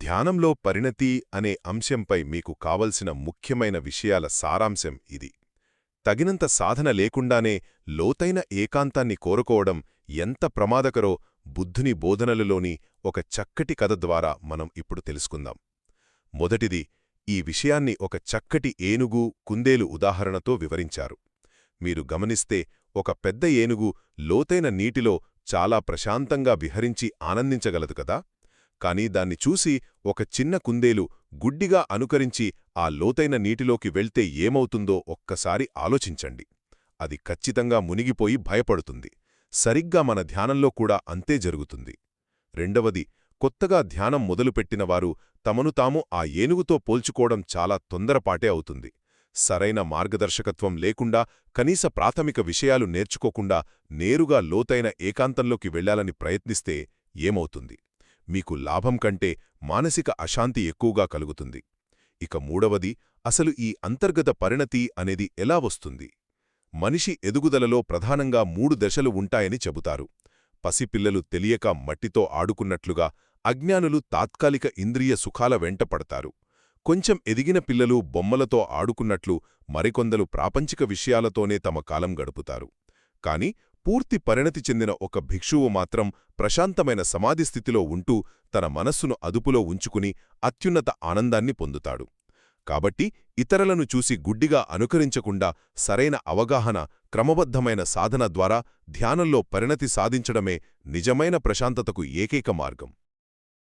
ధ్యానంలో పరిణతి అనే అంశంపై మీకు కావలసిన ముఖ్యమైన విషయాల సారాంశం ఇది. తగినంత సాధన లేకుండానే లోతైన ఏకాంతాన్ని కోరుకోవడం ఎంత ప్రమాదకరో బుద్ధుని బోధనలలోని ఒక చక్కటి కథ ద్వారా మనం ఇప్పుడు తెలుసుకుందాం. మొదటిది, ఈ విషయాన్ని ఒక చక్కటి ఏనుగు, కుందేలు ఉదాహరణతో వివరించారు. మీరు గమనిస్తే ఒక పెద్ద ఏనుగు లోతైన నీటిలో చాలా ప్రశాంతంగా విహరించి ఆనందించగలదు కదా. కాని దాన్ని చూసి ఒక చిన్న కుందేలు గుడ్డిగా అనుకరించి ఆ లోతైన నీటిలోకి వెళ్తే ఏమవుతుందో ఒక్కసారి ఆలోచించండి. అది ఖచ్చితంగా మునిగిపోయి భయపడుతుంది. సరిగ్గా మన ధ్యానంలో కూడా అంతే జరుగుతుంది. రెండవది, కొత్తగా ధ్యానం మొదలుపెట్టినవారు తమను తాము ఆ ఏనుగుతో పోల్చుకోవడం చాలా తొందరపాటే అవుతుంది. సరైన మార్గదర్శకత్వం లేకుండా, కనీస ప్రాథమిక విషయాలు నేర్చుకోకుండా నేరుగా లోతైన ఏకాంతంలోకి వెళ్లాలని ప్రయత్నిస్తే ఏమవుతుంది? మీకు లాభం కంటే మానసిక అశాంతి ఎక్కువగా కలుగుతుంది. ఇక మూడవది, అసలు ఈ అంతర్గత పరిణతి అనేది ఎలా వస్తుంది? మనిషి ఎదుగుదలలో ప్రధానంగా 3 దశలు ఉంటాయని చెబుతారు. పసిపిల్లలు తెలియక మట్టితో ఆడుకున్నట్లుగా అజ్ఞానులు తాత్కాలిక ఇంద్రియ సుఖాల వెంట పడతారు. కొంచెం ఎదిగిన పిల్లలు బొమ్మలతో ఆడుకున్నట్లు మరికొందరు ప్రాపంచిక విషయాలతోనే తమ కాలం గడుపుతారు. కాని పూర్తి పరిణతి చెందిన ఒక భిక్షువు మాత్రం ప్రశాంతమైన సమాధిస్థితిలో ఉంటూ తన మనస్సును అదుపులో ఉంచుకుని అత్యున్నత ఆనందాన్ని పొందుతాడు. కాబట్టి ఇతరులను చూసి గుడ్డిగా అనుకరించకుండా సరైన అవగాహన, క్రమబద్ధమైన సాధన ద్వారా ధ్యానంలో పరిణతి సాధించడమే నిజమైన ప్రశాంతతకు ఏకైక మార్గం.